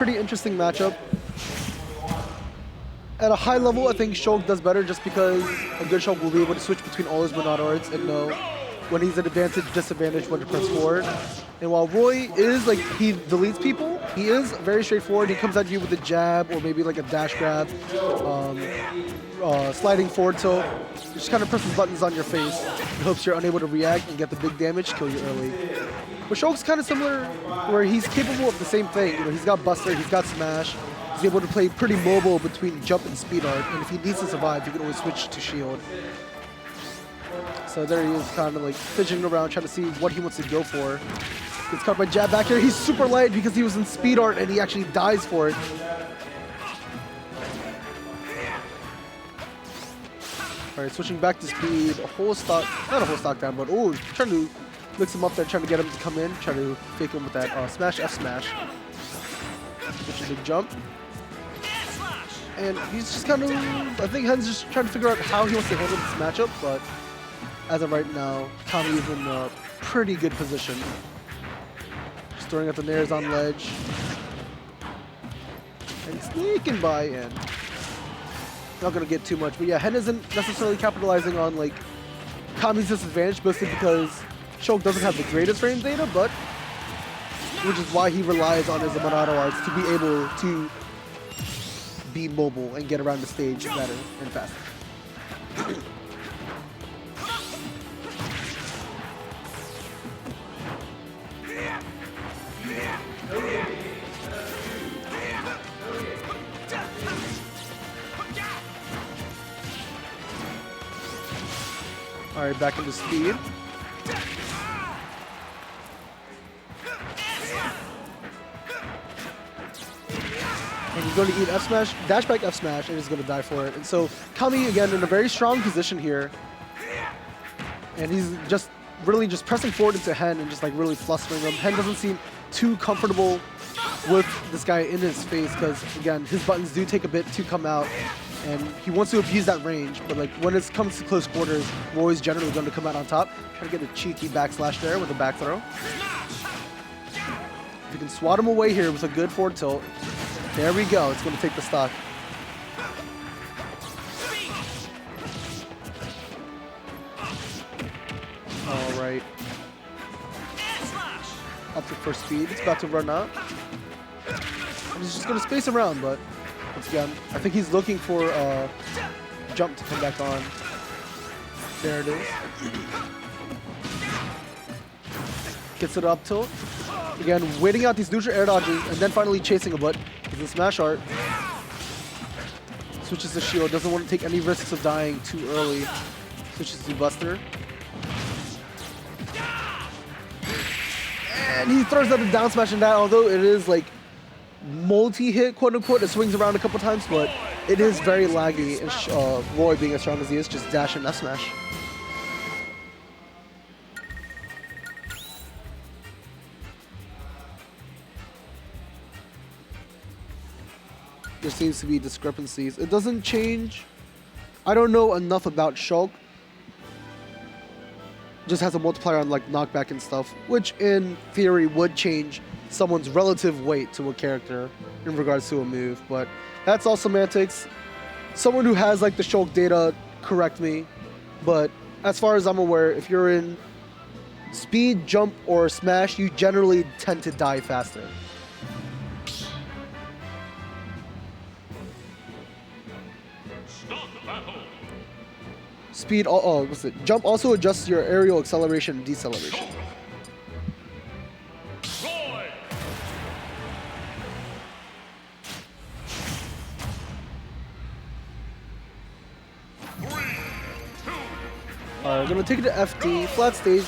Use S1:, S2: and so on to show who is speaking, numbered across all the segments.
S1: Pretty interesting matchup. At a high level, I think Shulk does better just because a good Shulk will be able to switch between all his Monado arts and know when he's at advantage, disadvantage, when to press forward. And while Roy is like, he deletes people, he is very straightforward. He comes at you with a jab or maybe like a dash grab, sliding forward tilt. Just kind of presses buttons on your face in hopes you're unable to react and get the big damage, kill you early. But Shulk's kind of similar where he's capable of the same thing. You know, he's got Buster, he's got Smash. He's able to play pretty mobile between jump and speed art, and if he needs to survive, he can always switch to shield. So there he is, kind of like fidgeting around, trying to see what he wants to go for. Gets caught by jab back here. He's super light because he was in speed art, and he actually dies for it. All right, switching back to speed, a whole stock, not a whole stock down, but oh, trying to mix him up there, trying to get him to come in, trying to fake him with that smash F smash. Switch a big jump. And he's just kind of, I think Hen's just trying to figure out how he wants to handle this matchup, but as of right now, Kami is in a pretty good position. Just throwing at the nairs on ledge. And sneaking by in. Not going to get too much, but yeah, Hen isn't necessarily capitalizing on like Kami's disadvantage, mostly because Shulk doesn't have the greatest range data, but which is why he relies on his Monado arts to be able to be mobile and get around the stage better and faster. All right, back into speed. And he's going to eat F smash, dash back F smash, and he's going to die for it. And so Kami again in a very strong position here, and he's just really just pressing forward into Hen and just like really flustering him. Hen doesn't seem too comfortable with this guy in his face because again his buttons do take a bit to come out, and he wants to abuse that range. But like when it comes to close quarters, Roy's generally going to come out on top. Try to get a cheeky backslash there with a back throw. If you can swat him away here with a good forward tilt. There we go. It's going to take the stock. All right. Up to first speed. It's about to run out. And he's just going to space around, but once again, I think he's looking for a jump to come back on. There it is. Gets it up tilt. Again, waiting out these neutral air dodges and then finally chasing a butt. He's in smash art. Switches to shield, doesn't want to take any risks of dying too early. Switches to Buster. And he throws out a down smash in that, although it is like multi-hit, quote unquote. It swings around a couple times, but it is very laggy. And Roy, being as strong as he is, just dash and F smash. There seems to be discrepancies. It doesn't change. I don't know enough about Shulk. Just has a multiplier on like knockback and stuff, which in theory would change someone's relative weight to a character in regards to a move, but that's all semantics. Someone who has like the Shulk data, correct me, but as far as I'm aware, if you're in speed, jump, or smash, you generally tend to die faster. Speed, what's it? Jump also adjusts your aerial acceleration and deceleration. Alright, we're gonna take it to FD, flat stage,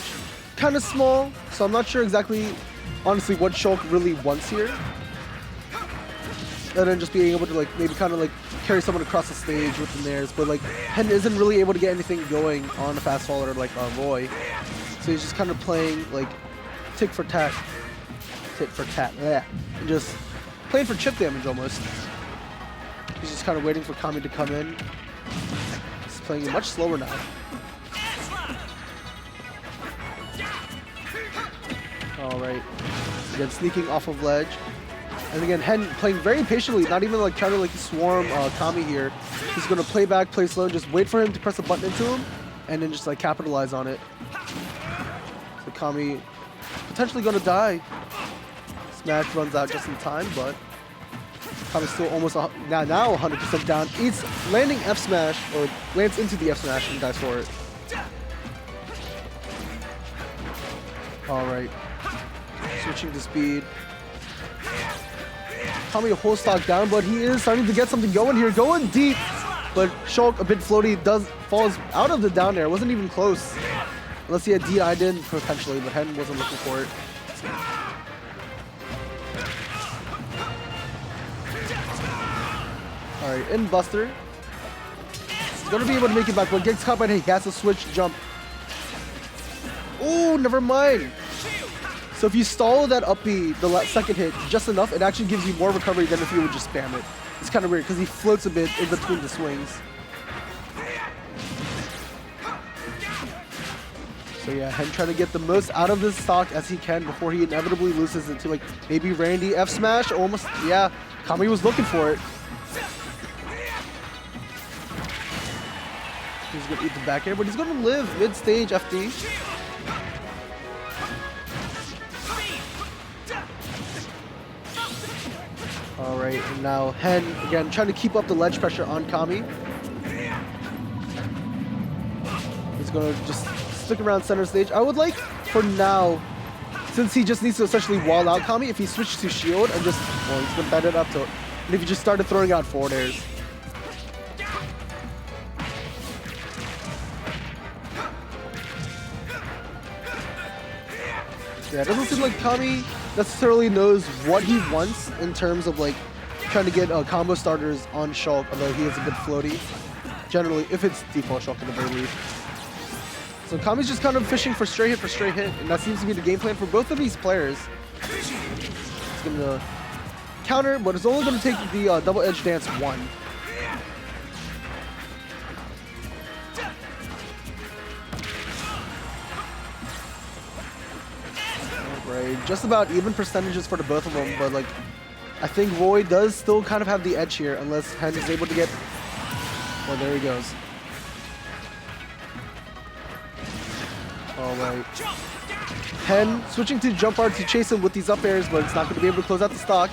S1: kind of small, so I'm not sure exactly, honestly, what Shulk really wants here. And then just being able to like maybe kind of like carry someone across the stage with the nairs, but like Hen isn't really able to get anything going on a fast faller like Roy, so he's just kind of playing like tit for tat, yeah, and just playing for chip damage almost. He's just kind of waiting for Kami to come in. He's playing much slower now. All right, again sneaking off of ledge. And again, Hen playing very patiently, not even like trying to like swarm Kami here. He's gonna play back, play slow, and just wait for him to press a button into him, and then just like capitalize on it. So Kami potentially gonna die. Smash runs out just in time, but Kami's still almost now 100% down. Eats landing F smash, or lands into the F smash and dies for it. All right, switching to speed. Kami a whole stock down, but he is starting to get something going here, going deep. But Shulk, a bit floaty, falls out of the down air. Wasn't even close. Unless he had DI'd in potentially, but Hen wasn't looking for it. All right, in Buster. He's gonna be able to make it back, but gets caught by he has to switch jump. Oh, never mind. So if you stall that up B, the second hit, just enough, it actually gives you more recovery than if you would just spam it. It's kind of weird because he floats a bit in between the swings. So yeah, Hen trying to get the most out of this stock as he can before he inevitably loses into like maybe Randy F smash. Almost, yeah, Kami was looking for it. He's gonna eat the back air, but he's gonna live mid-stage FD. All right, and now Hen, again, trying to keep up the ledge pressure on Kami. He's going to just stick around center stage. I would like, for now, since he just needs to essentially wall out Kami, if he switched to shield and just, well, he's going to bet it up to it. And if he just started throwing out forward airs. Yeah, it doesn't seem like Kami necessarily knows what he wants in terms of like trying to get combo starters on Shulk, although he is a good floaty. Generally, if it's default Shulk at the very least. So Kami's just kind of fishing for straight hit, and that seems to be the game plan for both of these players. He's gonna counter, but it's only gonna take the double edge dance one. Right, just about even percentages for the both of them, but like I think Roy does still kind of have the edge here unless Hen is able to get. Well, there he goes. All right, Hen switching to jump hard to chase him with these up airs, but it's not going to be able to close out the stock.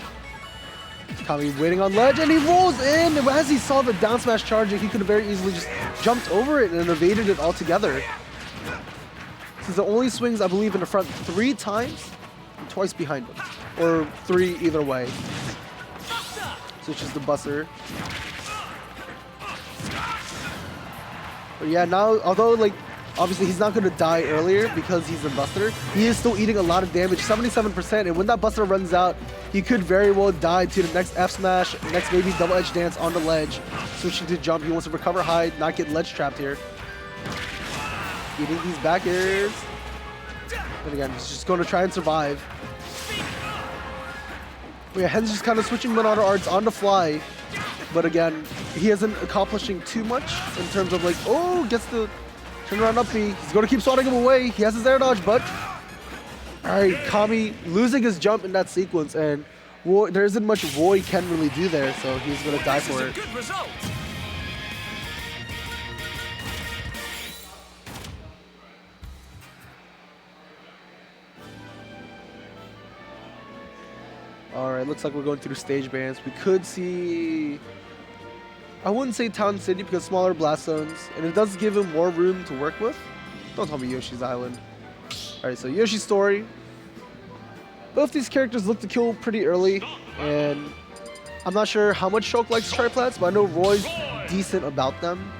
S1: Kami waiting on ledge, and he rolls in. And as he saw the down smash charging, he could have very easily just jumped over it and evaded it altogether. This is the only swings, I believe, in the front 3 times, and twice behind him. Or 3 either way. Switches to Buster. But yeah, now, although, like, obviously he's not going to die earlier because he's a Buster, he is still eating a lot of damage, 77%, and when that Buster runs out, he could very well die to the next F smash, next maybe double edge dance on the ledge. Switching to jump, he wants to recover high, not get ledge trapped here. Eating these back airs. And again, he's just going to try and survive. But yeah, Hen's just kind of switching Monado arts on the fly. But again, he isn't accomplishing too much in terms of like, oh, gets the turn around up B. He's going to keep swatting him away. He has his air dodge, but all right, Kami losing his jump in that sequence, and Roy, there isn't much Roy can really do there, so he's going to die for it. Alright, looks like we're going through stage bans. We could see, I wouldn't say Town City because smaller blast zones, and it does give him more room to work with. Don't tell me Yoshi's Island. Alright, so Yoshi's Story. Both these characters look to kill pretty early, and I'm not sure how much Shulk likes triplats, but I know Roy's decent about them.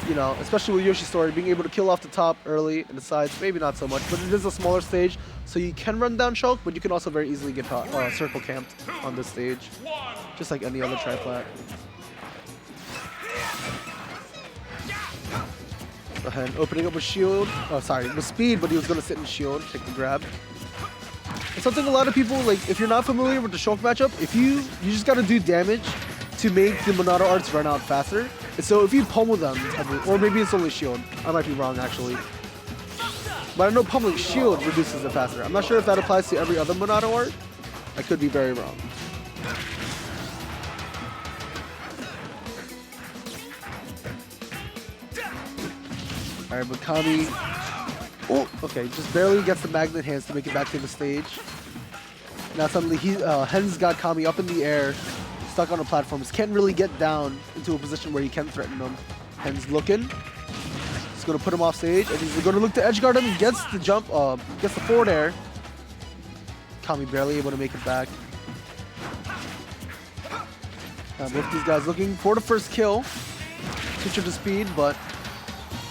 S1: You know, especially with Yoshi's Story, being able to kill off the top early and the sides, maybe not so much, but it is a smaller stage, so you can run down Shulk, but you can also very easily get circle camped on this stage, just like any other triplat. Go ahead, opening up with shield. Oh, sorry, with speed, but he was going to sit in shield, take the grab. It's something a lot of people, like, if you're not familiar with the Shulk matchup, if you just got to do damage to make the Monado arts run out faster. And so if you pummel them, or maybe it's only shield. I might be wrong, actually. But I know pummeling shield reduces it faster. I'm not sure if that applies to every other Monado art. I could be very wrong. All right, but Kami, oh, okay, just barely gets the magnet hands to make it back to the stage. Now suddenly Hen's got Kami up in the air, stuck on the platforms, can't really get down into a position where he can threaten him. Hen's looking. He's going to put him off stage, and he's going to look to edge guard him. He gets the jump, gets the forward air. Kami barely able to make it back. Both these guys looking for the first kill. Switch to speed, but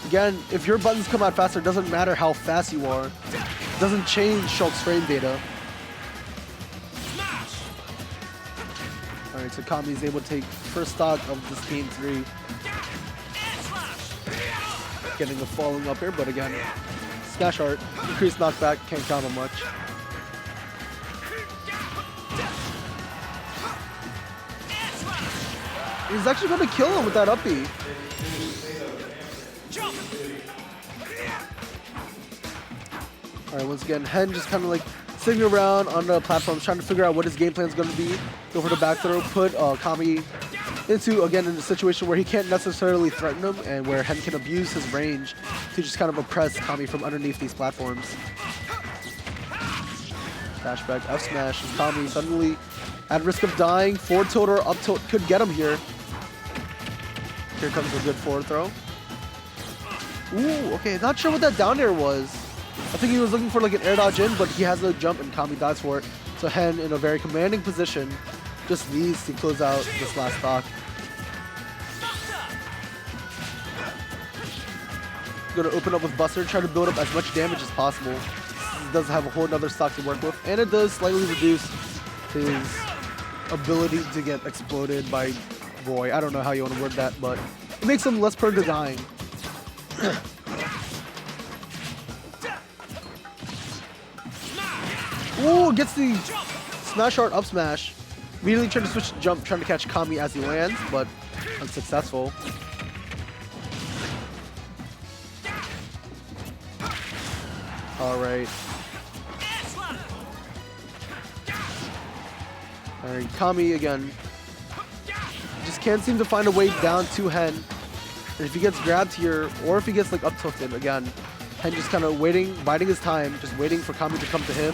S1: again, if your buttons come out faster, it doesn't matter how fast you are. It doesn't change Shulk's frame data. Alright, so Kami is able to take first stock of this game 3. Getting a falling up here, but again, smash art, increased knockback, can't count on much. He's actually going to kill him with that up B. Alright, once again, Hen just kind of like sitting around on the platforms trying to figure out what his game plan is going to be. Go for the back throw, put Kami into, again, in a situation where he can't necessarily threaten him and where Hen can abuse his range to just kind of oppress Kami from underneath these platforms. Dash back, F smash, and Kami suddenly at risk of dying. Forward tilt or up tilt could get him here. Here comes a good forward throw. Ooh, okay, not sure what that down air was. I think he was looking for like an air dodge in, but he has a jump and Kami dies for it. So Hen, in a very commanding position, just needs to close out this last stock. Going to open up with Buster, try to build up as much damage as possible. He does have a whole other stock to work with, and it does slightly reduce his ability to get exploded by Roy. I don't know how you want to word that, but it makes him less prone to dying. Ooh, gets the smash art up smash. Immediately trying to switch to jump, trying to catch Kami as he lands, but unsuccessful. Alright. Alright, Kami again. Just can't seem to find a way down to Hen. And if he gets grabbed here, or if he gets like up tilted again, Hen just kind of waiting, biding his time, just waiting for Kami to come to him.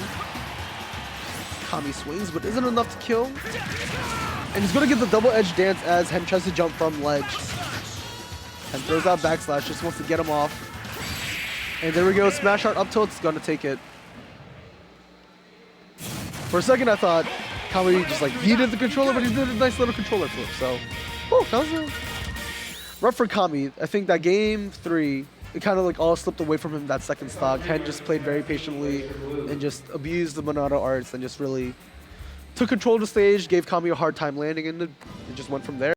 S1: Kami swings, but isn't enough to kill. And he's going to get the double edge dance as Hen tries to jump from ledge. And throws out backslash, just wants to get him off. And there we go, smash art up tilt's going to take it. For a second I thought Kami just like yeeted the controller, but he did a nice little controller flip. So, whew, that was rough for Kami. I think that game 3, it kind of like all slipped away from him that second stock. Hen just played very patiently and just abused the Monado arts and just really took control of the stage, gave Kami a hard time landing, and it just went from there.